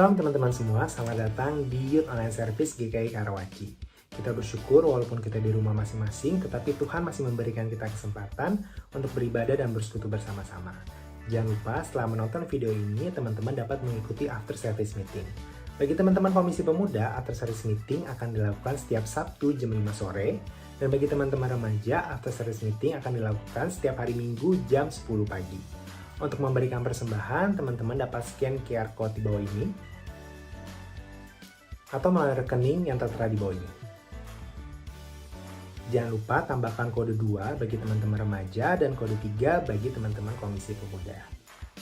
Shalom teman-teman semua, selamat datang di Youth Online Service GKI Karawaci. Kita bersyukur walaupun kita di rumah masing-masing, tetapi Tuhan masih memberikan kita kesempatan untuk beribadah dan bersekutu bersama-sama. Jangan lupa setelah menonton video ini, teman-teman dapat mengikuti after service meeting. Bagi teman-teman Komisi Pemuda, after service meeting akan dilakukan setiap Sabtu jam 5 sore, dan bagi teman-teman remaja, after service meeting akan dilakukan setiap hari Minggu jam 10 pagi. Untuk memberikan persembahan, teman-teman dapat scan QR Code di bawah ini atau melalui rekening yang tertera di bawah ini. Jangan lupa tambahkan kode 2 bagi teman-teman remaja dan kode 3 bagi teman-teman Komisi Pemuda.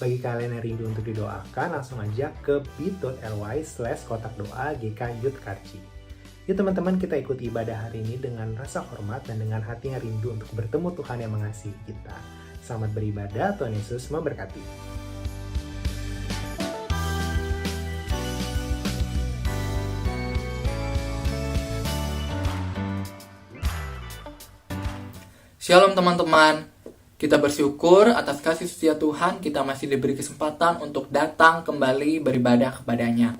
Bagi kalian yang rindu untuk didoakan, langsung aja ke bit.ly/kotakdoa GK Youth Karci. Yuk teman-teman, kita ikuti ibadah hari ini dengan rasa hormat dan dengan hati yang rindu untuk bertemu Tuhan yang mengasihi kita. Selamat beribadah, Tuhan Yesus memberkati. Shalom teman-teman, kita bersyukur atas kasih setia Tuhan, kita masih diberi kesempatan untuk datang kembali beribadah kepadanya.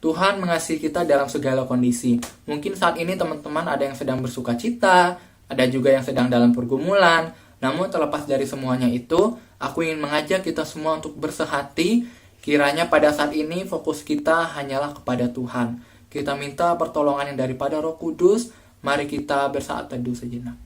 Tuhan mengasihi kita dalam segala kondisi. Mungkin saat ini teman-teman ada yang sedang bersuka cita, ada juga yang sedang dalam pergumulan. Namun terlepas dari semuanya itu, aku ingin mengajak kita semua untuk bersehati. Kiranya pada saat ini fokus kita hanyalah kepada Tuhan. Kita minta pertolongan yang daripada Roh Kudus. Mari kita bersaat teduh sejenak.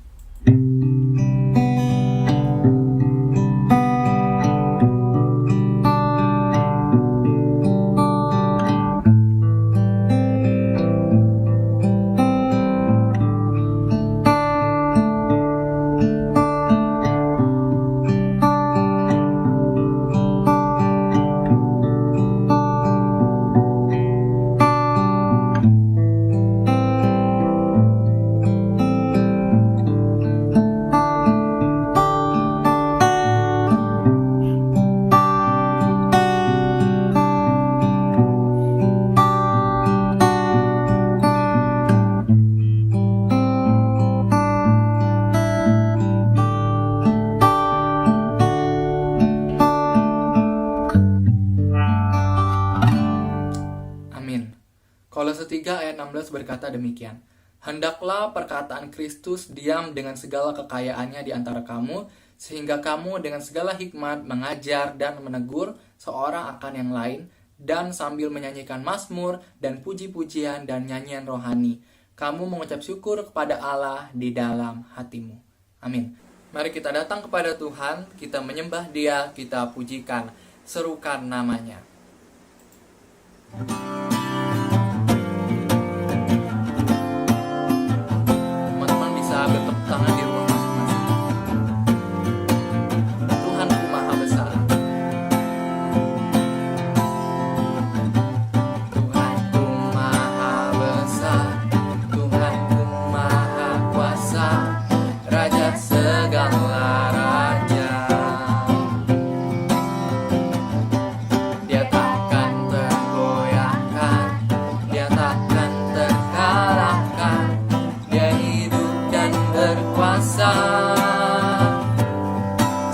Kolose 3 ayat 16 berkata demikian. Hendaklah perkataan Kristus diam dengan segala kekayaannya di antara kamu, sehingga kamu dengan segala hikmat mengajar dan menegur seorang akan yang lain, dan sambil menyanyikan mazmur dan puji-pujian dan nyanyian rohani, kamu mengucap syukur kepada Allah di dalam hatimu. Amin. Mari kita datang kepada Tuhan, kita menyembah Dia, kita pujikan, serukan namanya. Bertepuk tangan di rumah masing-masing. Tuhanku Maha Besar. Tuhanku Maha Besar, Tuhanku Maha Kuasa, Raja segala raja. Dia takkan tergoyahkan, Dia takkan terkalahkan, Dia hidup dan berkuasa.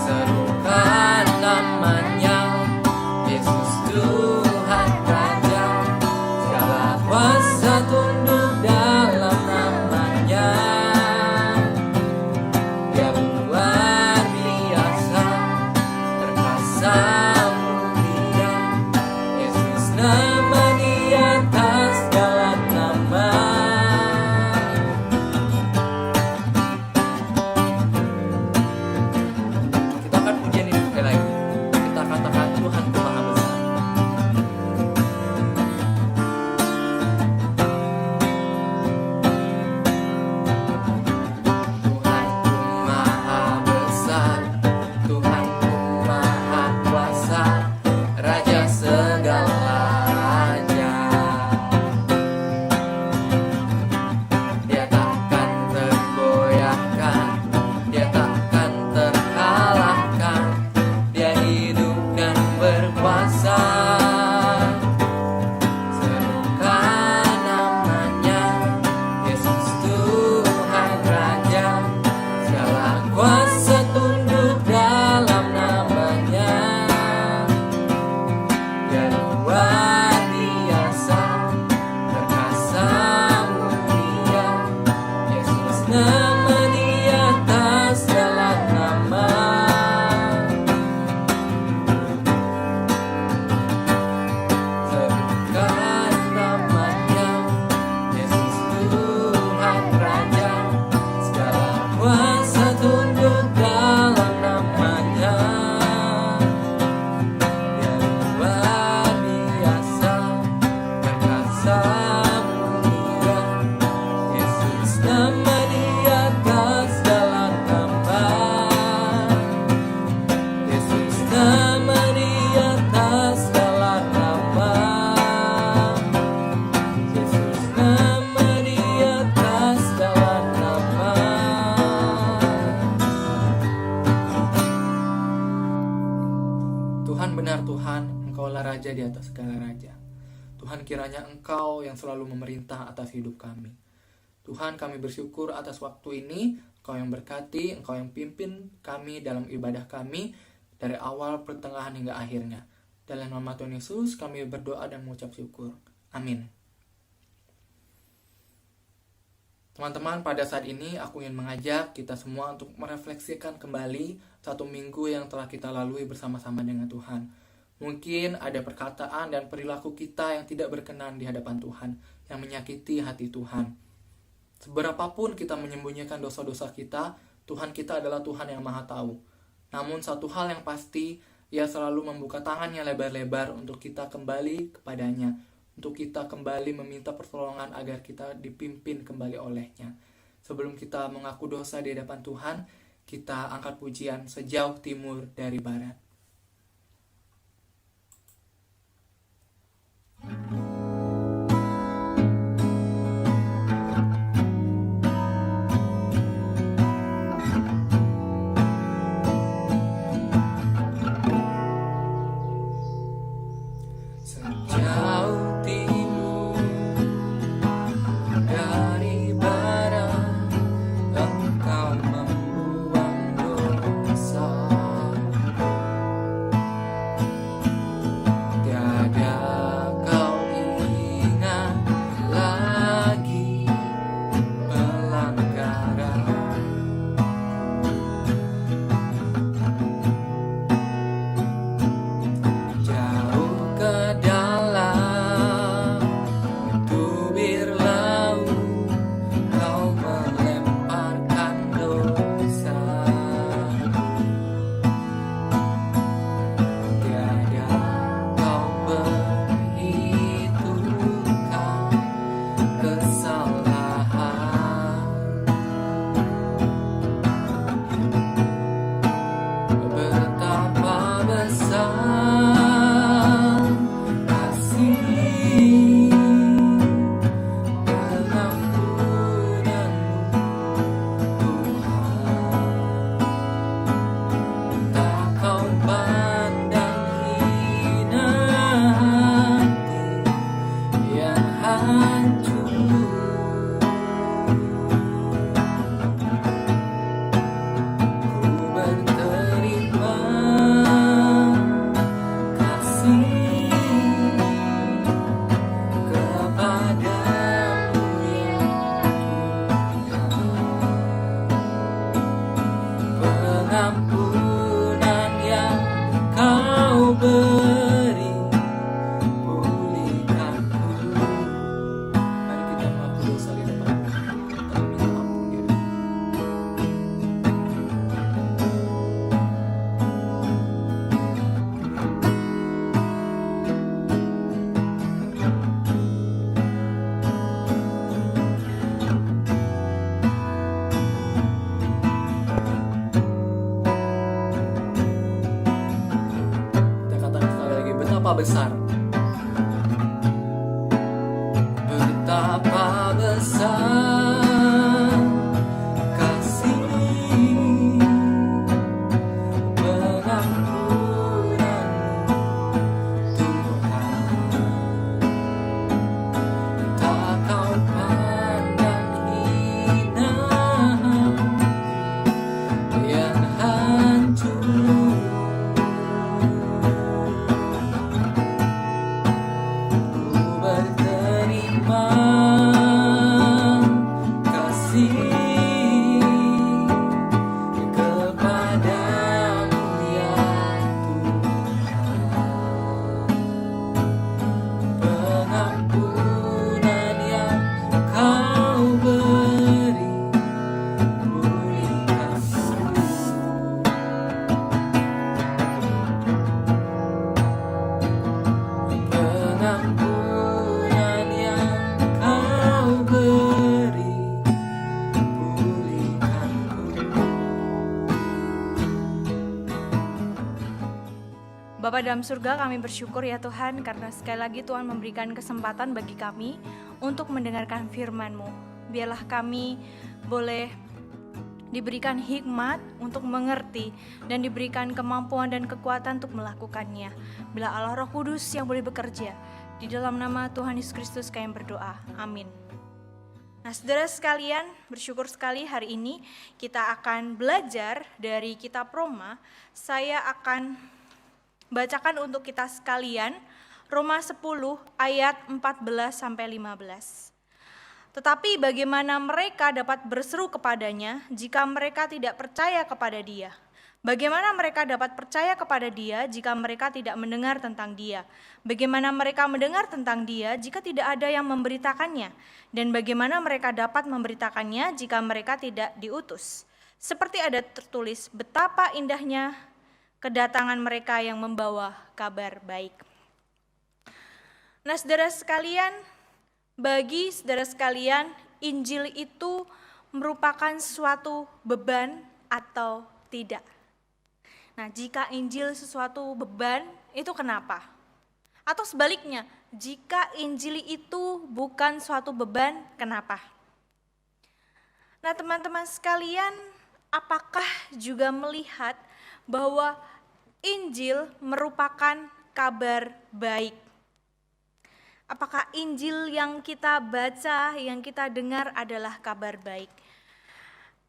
Serukan namanya, Yesus Tuhan Raja. Segala kuasa tunduk dalam namanya. Dia luar biasa, perkasa mulia. Yesus nama di atas segala nama. Raja segala Tuhan, kiranya Engkau yang selalu memerintah atas hidup kami. Tuhan, kami bersyukur atas waktu ini, Engkau yang berkati, Engkau yang pimpin kami dalam ibadah kami, dari awal, pertengahan, hingga akhirnya. Dalam nama Tuhan Yesus, kami berdoa dan mengucap syukur. Amin. Teman-teman, pada saat ini aku ingin mengajak kita semua untuk merefleksikan kembali 1 minggu yang telah kita lalui bersama-sama dengan Tuhan. Mungkin ada perkataan dan perilaku kita yang tidak berkenan di hadapan Tuhan, yang menyakiti hati Tuhan. Seberapapun kita menyembunyikan dosa-dosa kita, Tuhan kita adalah Tuhan yang Maha Tahu. Namun satu hal yang pasti, Ia selalu membuka tangannya lebar-lebar untuk kita kembali kepadanya, untuk kita kembali meminta pertolongan agar kita dipimpin kembali olehnya. Sebelum kita mengaku dosa di hadapan Tuhan, kita angkat pujian sejauh timur dari barat. Besar. Betapa besar kasih pengampunan-Mu, Tuhan. Tak Kau pandang hina yang hancur. Bapa dalam surga, kami bersyukur ya Tuhan karena sekali lagi Tuhan memberikan kesempatan bagi kami untuk mendengarkan firman-Mu. Biarlah kami boleh diberikan hikmat untuk mengerti dan diberikan kemampuan dan kekuatan untuk melakukannya. Bila Allah Roh Kudus yang boleh bekerja Di dalam nama Tuhan Yesus Kristus kami berdoa. Amin. Nah, saudara sekalian, bersyukur sekali hari ini kita akan belajar dari kitab Roma. Saya akan bacakan untuk kita sekalian Roma 10 ayat 14 sampai 15. Tetapi bagaimana mereka dapat berseru kepadanya jika mereka tidak percaya kepada Dia? Bagaimana mereka dapat percaya kepada Dia jika mereka tidak mendengar tentang Dia? Bagaimana mereka mendengar tentang Dia jika tidak ada yang memberitakannya? Dan bagaimana mereka dapat memberitakannya jika mereka tidak diutus? Seperti ada tertulis, betapa indahnya kedatangan mereka yang membawa kabar baik. Nah, saudara sekalian, bagi saudara sekalian, Injil itu merupakan suatu beban atau tidak? Nah, jika Injil sesuatu beban, itu kenapa? Atau sebaliknya, jika Injil itu bukan suatu beban, kenapa? Nah, teman-teman sekalian, apakah juga melihat bahwa Injil merupakan kabar baik? Apakah Injil yang kita baca, yang kita dengar adalah kabar baik?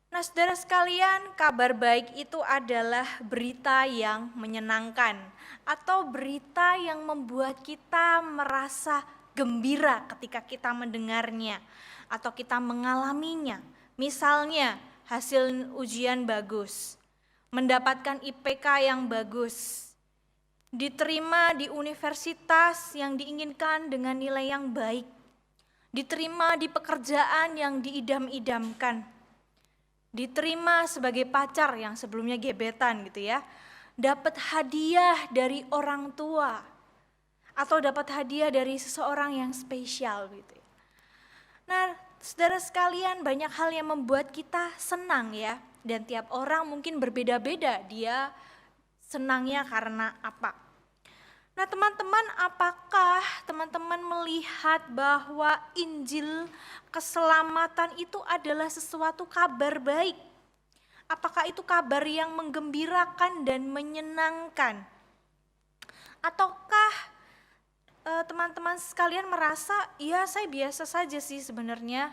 Nah, saudara sekalian, kabar baik itu adalah berita yang menyenangkan atau berita yang membuat kita merasa gembira ketika kita mendengarnya atau kita mengalaminya. Misalnya, hasil ujian bagus, mendapatkan IPK yang bagus, diterima di universitas yang diinginkan dengan nilai yang baik, diterima di pekerjaan yang diidam-idamkan, diterima sebagai pacar yang sebelumnya gebetan gitu ya, dapat hadiah dari orang tua, atau dapat hadiah dari seseorang yang spesial gitu. Nah, saudara sekalian, banyak hal yang membuat kita senang ya, dan tiap orang mungkin berbeda-beda dia senangnya karena apa. Nah, teman-teman, apakah teman-teman melihat bahwa Injil keselamatan itu adalah sesuatu kabar baik? Apakah itu kabar yang menggembirakan dan menyenangkan? Ataukah teman-teman sekalian merasa, ya saya biasa saja sih sebenarnya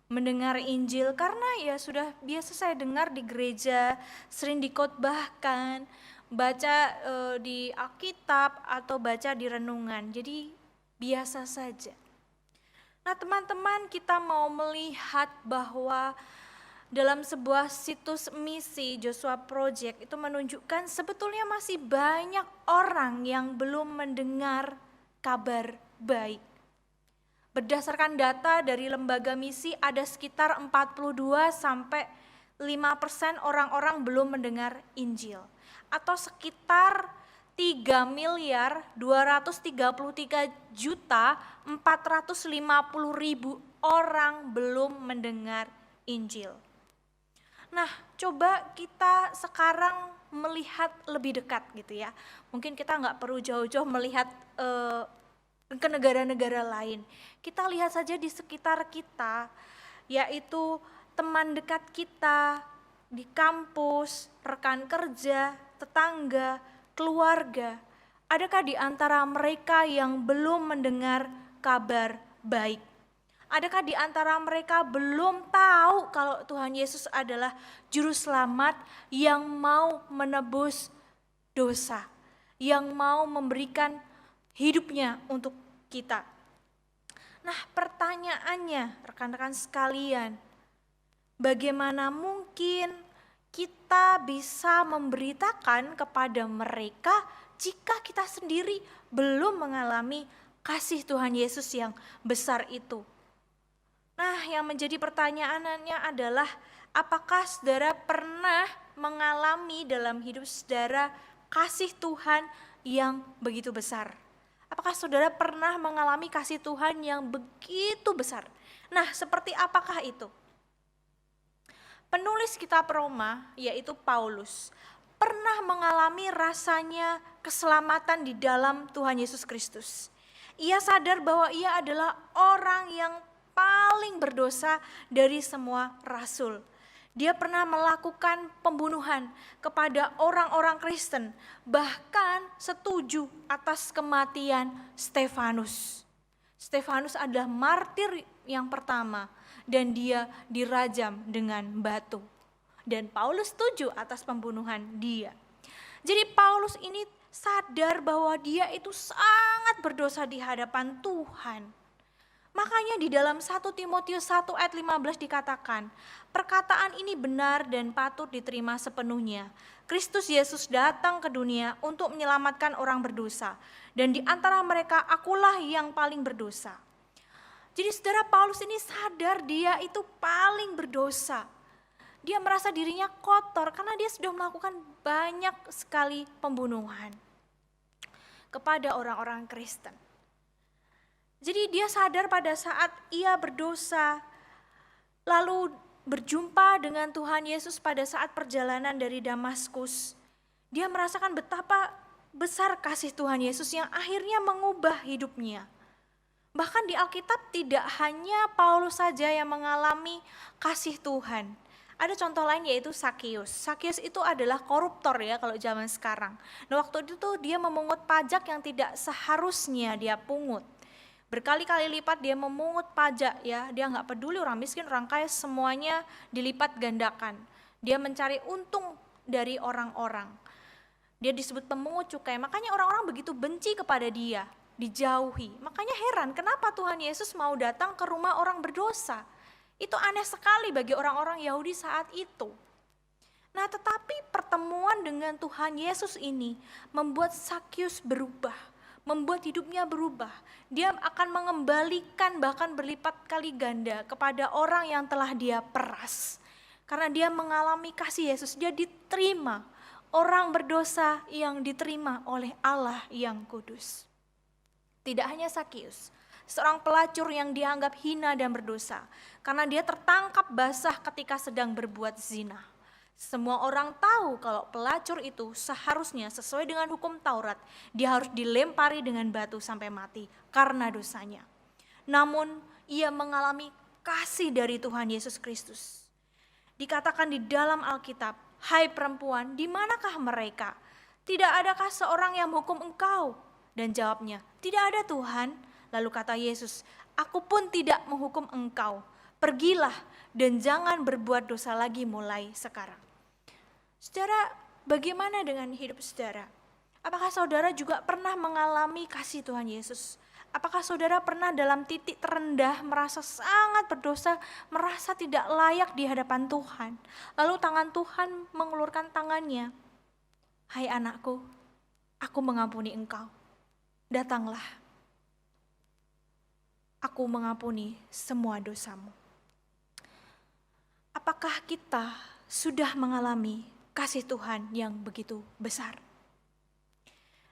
mendengar Injil, karena ya sudah biasa saya dengar di gereja, sering dikhotbahkan, baca di Alkitab atau baca di renungan, jadi biasa saja. Nah, teman-teman, kita mau melihat bahwa dalam sebuah situs misi Joshua Project itu menunjukkan sebetulnya masih banyak orang yang belum mendengar kabar baik. Berdasarkan data dari lembaga misi, ada sekitar 42 sampai 5% orang-orang belum mendengar Injil, atau sekitar 3.233.450.000 orang belum mendengar Injil. Nah, coba kita sekarang melihat lebih dekat gitu ya. Mungkin kita nggak perlu jauh-jauh melihat ke negara-negara lain. Kita lihat saja di sekitar kita, yaitu teman dekat kita, di kampus, rekan kerja, tetangga, keluarga. Adakah di antara mereka yang belum mendengar kabar baik? Adakah di antara mereka belum tahu kalau Tuhan Yesus adalah juru selamat yang mau menebus dosa, yang mau memberikan hidupnya untuk kita? Nah, pertanyaannya, rekan-rekan sekalian, bagaimana mungkin kita bisa memberitakan kepada mereka jika kita sendiri belum mengalami kasih Tuhan Yesus yang besar itu? Nah, yang menjadi pertanyaannya adalah, apakah saudara pernah mengalami dalam hidup saudara kasih Tuhan yang begitu besar? Apakah saudara pernah mengalami kasih Tuhan yang begitu besar? Nah, seperti apakah itu? Penulis kitab Roma, yaitu Paulus, pernah mengalami rasanya keselamatan di dalam Tuhan Yesus Kristus. Ia sadar bahwa ia adalah orang yang paling berdosa dari semua rasul. Dia pernah melakukan pembunuhan kepada orang-orang Kristen, bahkan setuju atas kematian Stefanus. Stefanus adalah martir yang pertama dan dia dirajam dengan batu. Dan Paulus setuju atas pembunuhan dia. Jadi Paulus ini sadar bahwa dia itu sangat berdosa di hadapan Tuhan. Makanya di dalam 1 Timotius 1 ayat 15 dikatakan, perkataan ini benar dan patut diterima sepenuhnya. Kristus Yesus datang ke dunia untuk menyelamatkan orang berdosa, dan di antara mereka akulah yang paling berdosa. Jadi saudara, Paulus ini sadar dia itu paling berdosa. Dia merasa dirinya kotor karena dia sudah melakukan banyak sekali pembunuhan kepada orang-orang Kristen. Jadi dia sadar pada saat ia berdosa, lalu berjumpa dengan Tuhan Yesus pada saat perjalanan dari Damaskus. Dia merasakan betapa besar kasih Tuhan Yesus yang akhirnya mengubah hidupnya. Bahkan di Alkitab tidak hanya Paulus saja yang mengalami kasih Tuhan. Ada contoh lain yaitu Sakeus. Sakeus itu adalah koruptor ya kalau zaman sekarang. Nah waktu itu tuh dia memungut pajak yang tidak seharusnya dia pungut. Berkali-kali lipat dia memungut pajak ya, dia nggak peduli orang miskin, orang kaya, semuanya dilipat gandakan. Dia mencari untung dari orang-orang. Dia disebut pemungut cukai, makanya orang-orang begitu benci kepada dia, dijauhi. Makanya heran kenapa Tuhan Yesus mau datang ke rumah orang berdosa. Itu aneh sekali bagi orang-orang Yahudi saat itu. Nah tetapi pertemuan dengan Tuhan Yesus ini membuat Sakeus berubah. Membuat hidupnya berubah. Dia akan mengembalikan bahkan berlipat kali ganda kepada orang yang telah dia peras. Karena dia mengalami kasih Yesus, dia diterima. Orang berdosa yang diterima oleh Allah yang kudus. Tidak hanya Sakeus, seorang pelacur yang dianggap hina dan berdosa. Karena dia tertangkap basah ketika sedang berbuat zina. Semua orang tahu kalau pelacur itu seharusnya sesuai dengan hukum Taurat, dia harus dilempari dengan batu sampai mati karena dosanya. Namun ia mengalami kasih dari Tuhan Yesus Kristus. Dikatakan di dalam Alkitab, hai perempuan, di manakah mereka? Tidak adakah seorang yang menghukum engkau? Dan jawabnya, tidak ada Tuhan. Lalu kata Yesus, aku pun tidak menghukum engkau. Pergilah dan jangan berbuat dosa lagi mulai sekarang. Saudara, bagaimana dengan hidup saudara? Apakah saudara juga pernah mengalami kasih Tuhan Yesus? Apakah saudara pernah dalam titik terendah merasa sangat berdosa, merasa tidak layak di hadapan Tuhan? Lalu tangan Tuhan mengulurkan tangannya. Hai anakku, aku mengampuni engkau. Datanglah. Aku mengampuni semua dosamu. Apakah kita sudah mengalami kasih Tuhan yang begitu besar?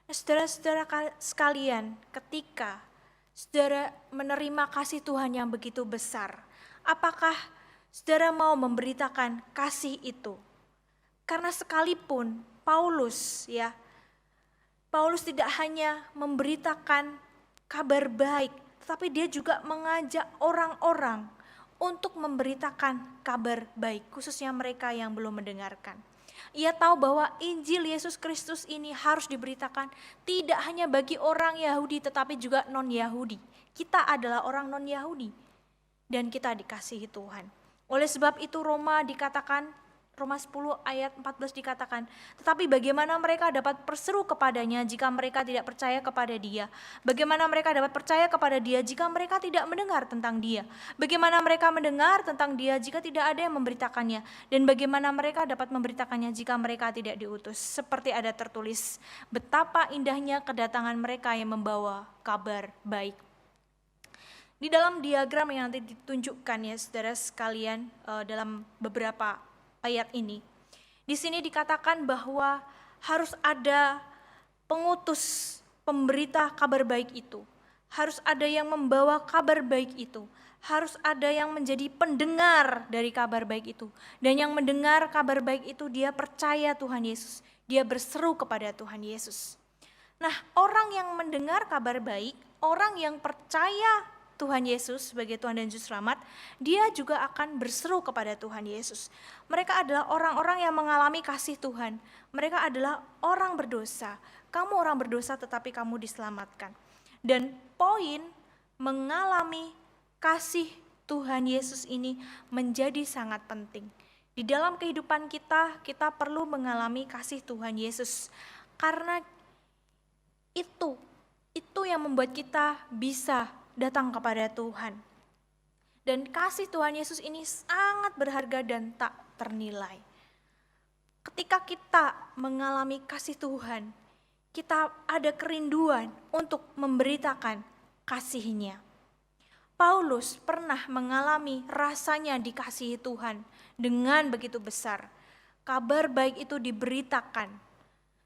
Saudara-saudara sekalian, ketika saudara menerima kasih Tuhan yang begitu besar, apakah saudara mau memberitakan kasih itu? Karena sekalipun Paulus tidak hanya memberitakan kabar baik, tetapi dia juga mengajak orang-orang untuk memberitakan kabar baik, khususnya mereka yang belum mendengarkan. Ia tahu bahwa Injil Yesus Kristus ini harus diberitakan tidak hanya bagi orang Yahudi tetapi juga non-Yahudi. Kita adalah orang non-Yahudi dan kita dikasihi Tuhan. Oleh sebab itu Roma 10 ayat 14 dikatakan, tetapi bagaimana mereka dapat berseru kepadanya jika mereka tidak percaya kepada dia? Bagaimana mereka dapat percaya kepada dia jika mereka tidak mendengar tentang dia? Bagaimana mereka mendengar tentang dia jika tidak ada yang memberitakannya? Dan bagaimana mereka dapat memberitakannya jika mereka tidak diutus? Seperti ada tertulis, betapa indahnya kedatangan mereka yang membawa kabar baik. Di dalam diagram yang nanti ditunjukkan ya saudara sekalian dalam beberapa ayat ini. Di sini dikatakan bahwa harus ada pengutus pemberita kabar baik itu. Harus ada yang membawa kabar baik itu. Harus ada yang menjadi pendengar dari kabar baik itu. Dan yang mendengar kabar baik itu dia percaya Tuhan Yesus. Dia berseru kepada Tuhan Yesus. Nah, orang yang mendengar kabar baik, orang yang percaya Tuhan Yesus sebagai Tuhan dan Juru Selamat, dia juga akan berseru kepada Tuhan Yesus. Mereka adalah orang-orang yang mengalami kasih Tuhan. Mereka adalah orang berdosa. Kamu orang berdosa tetapi kamu diselamatkan. Dan poin mengalami kasih Tuhan Yesus ini menjadi sangat penting. Di dalam kehidupan kita, kita perlu mengalami kasih Tuhan Yesus. Karena itu yang membuat kita bisa datang kepada Tuhan. Dan kasih Tuhan Yesus ini sangat berharga dan tak ternilai. Ketika kita mengalami kasih Tuhan, kita ada kerinduan untuk memberitakan kasih-Nya. Paulus pernah mengalami rasanya dikasihi Tuhan dengan begitu besar. Kabar baik itu diberitakan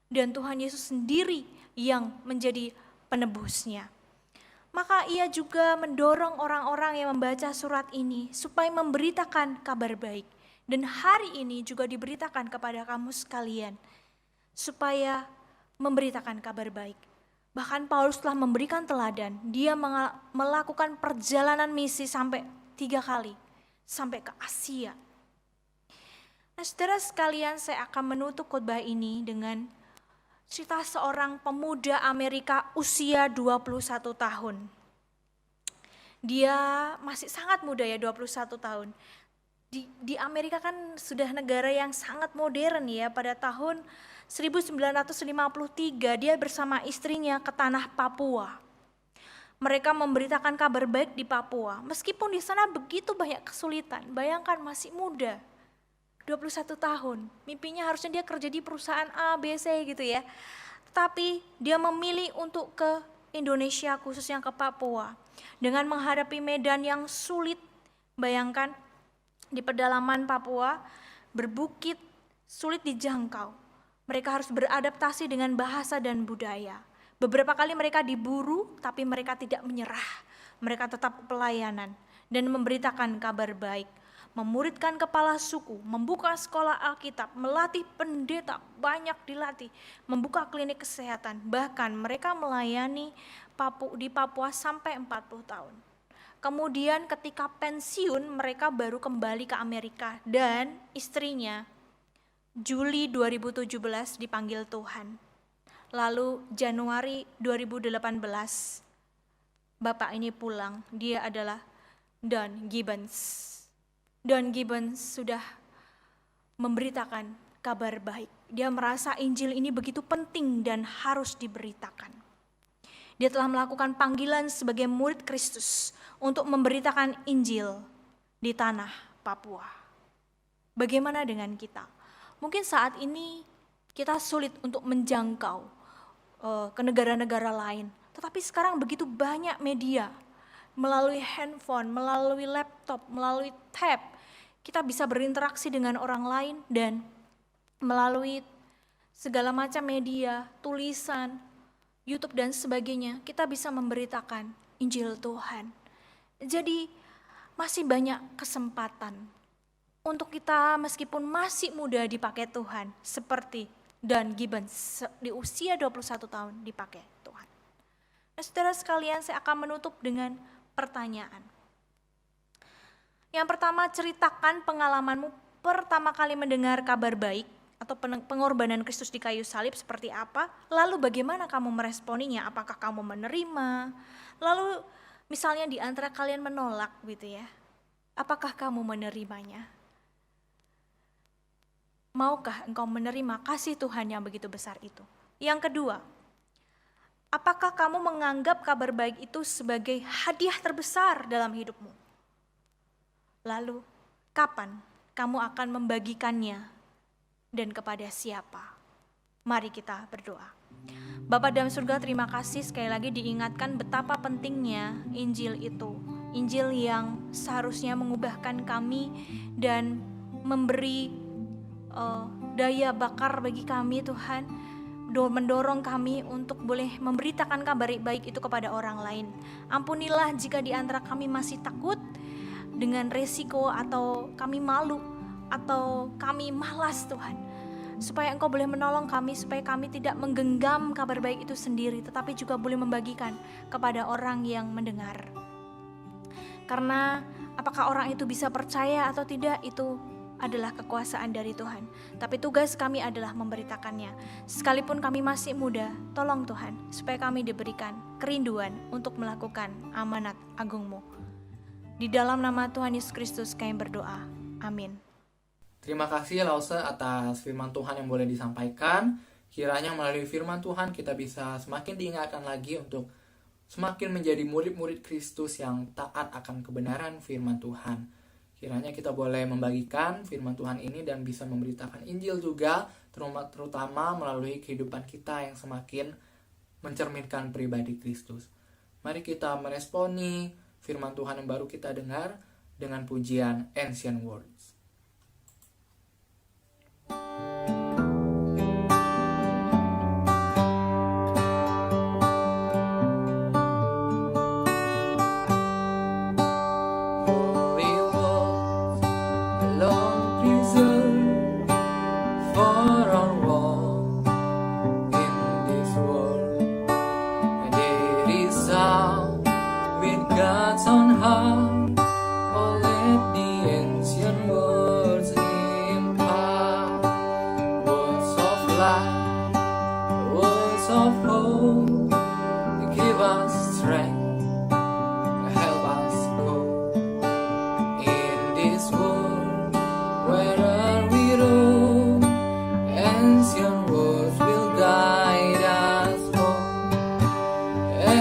dan Tuhan Yesus sendiri yang menjadi penebusnya. Maka ia juga mendorong orang-orang yang membaca surat ini supaya memberitakan kabar baik. Dan hari ini juga diberitakan kepada kamu sekalian supaya memberitakan kabar baik. Bahkan Paulus telah memberikan teladan, dia melakukan perjalanan misi sampai 3 kali, sampai ke Asia. Nah, saudara sekalian, saya akan menutup khotbah ini dengan cerita seorang pemuda Amerika usia 21 tahun. Dia masih sangat muda ya, 21 tahun. Di Amerika kan sudah negara yang sangat modern ya. Pada tahun 1953 dia bersama istrinya ke tanah Papua. Mereka memberitakan kabar baik di Papua. Meskipun di sana begitu banyak kesulitan. Bayangkan masih muda, 21 tahun. Mimpinya harusnya dia kerja di perusahaan A, B, C gitu ya. Tetapi dia memilih untuk ke Indonesia, khususnya ke Papua. Dengan menghadapi medan yang sulit, bayangkan di pedalaman Papua, berbukit, sulit dijangkau. Mereka harus beradaptasi dengan bahasa dan budaya. Beberapa kali mereka diburu, tapi mereka tidak menyerah. Mereka tetap pelayanan dan memberitakan kabar baik. Memuridkan kepala suku, membuka sekolah Alkitab, melatih pendeta, banyak dilatih, membuka klinik kesehatan. Bahkan mereka melayani di Papua sampai 40 tahun. Kemudian ketika pensiun mereka baru kembali ke Amerika dan istrinya Juli 2017 dipanggil Tuhan. Lalu Januari 2018 bapak ini pulang, dia adalah Don Gibbons. Don Gibbons sudah memberitakan kabar baik. Dia merasa Injil ini begitu penting dan harus diberitakan. Dia telah melakukan panggilan sebagai murid Kristus untuk memberitakan Injil di tanah Papua. Bagaimana dengan kita? Mungkin saat ini kita sulit untuk menjangkau ke negara-negara lain. Tetapi sekarang begitu banyak media, melalui handphone, melalui laptop, melalui tab, kita bisa berinteraksi dengan orang lain dan melalui segala macam media, tulisan, YouTube dan sebagainya, kita bisa memberitakan Injil Tuhan. Jadi masih banyak kesempatan untuk kita meskipun masih muda dipakai Tuhan, seperti Don Gibbons di usia 21 tahun dipakai Tuhan. Nah, saudara sekalian, saya akan menutup dengan pertanyaan. Yang pertama, ceritakan pengalamanmu pertama kali mendengar kabar baik atau pengorbanan Kristus di kayu salib seperti apa, lalu bagaimana kamu meresponinya, apakah kamu menerima, lalu misalnya di antara kalian menolak gitu ya, apakah kamu menerimanya? Maukah engkau menerima kasih Tuhan yang begitu besar itu? Yang kedua, apakah kamu menganggap kabar baik itu sebagai hadiah terbesar dalam hidupmu? Lalu, kapan kamu akan membagikannya dan kepada siapa? Mari kita berdoa. Bapa dalam surga, terima kasih sekali lagi diingatkan betapa pentingnya Injil itu. Injil yang seharusnya mengubahkan kami dan memberi daya bakar bagi kami Tuhan, mendorong kami untuk boleh memberitakan kabar baik itu kepada orang lain. Ampunilah jika di antara kami masih takut dengan resiko atau kami malu atau kami malas Tuhan, supaya Engkau boleh menolong kami supaya kami tidak menggenggam kabar baik itu sendiri, tetapi juga boleh membagikan kepada orang yang mendengar. Karena apakah orang itu bisa percaya atau tidak itu adalah kekuasaan dari Tuhan, tapi tugas kami adalah memberitakannya. Sekalipun kami masih muda, tolong Tuhan, supaya kami diberikan kerinduan untuk melakukan amanat agung-Mu. Di dalam nama Tuhan Yesus Kristus kami berdoa. Amin. Terima kasih Lause atas firman Tuhan yang boleh disampaikan. Kiranya melalui firman Tuhan kita bisa semakin diingatkan lagi untuk semakin menjadi murid-murid Kristus yang taat akan kebenaran firman Tuhan. Kiranya kita boleh membagikan firman Tuhan ini dan bisa memberitakan Injil juga, terutama melalui kehidupan kita yang semakin mencerminkan pribadi Kristus. Mari kita meresponi firman Tuhan yang baru kita dengar dengan pujian Ancient Words.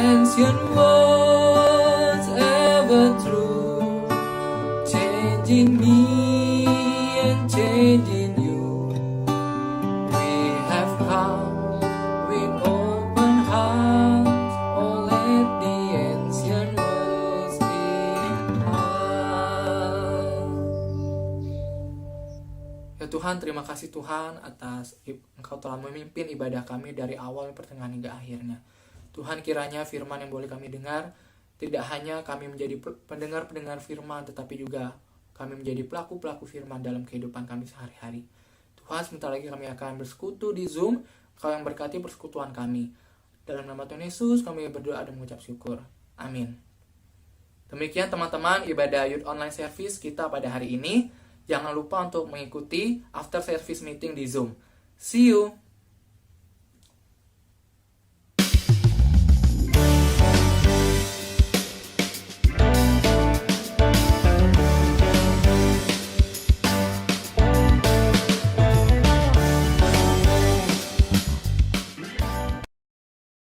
Ancient words ever true, changing me and changing you. We have come with open hearts, oh let the ancient words impart. Ya Tuhan, terima kasih Tuhan atas Engkau telah memimpin ibadah kami dari awal pertengahan hingga akhirnya. Tuhan, kiranya firman yang boleh kami dengar, tidak hanya kami menjadi pendengar-pendengar firman, tetapi juga kami menjadi pelaku-pelaku firman dalam kehidupan kami sehari-hari. Tuhan, sebentar lagi kami akan bersekutu di Zoom, Kau yang berkati persekutuan kami. Dalam nama Tuhan Yesus, kami berdoa dan mengucap syukur. Amin. Demikian teman-teman, ibadah Youth Online Service kita pada hari ini. Jangan lupa untuk mengikuti after service meeting di Zoom. See you!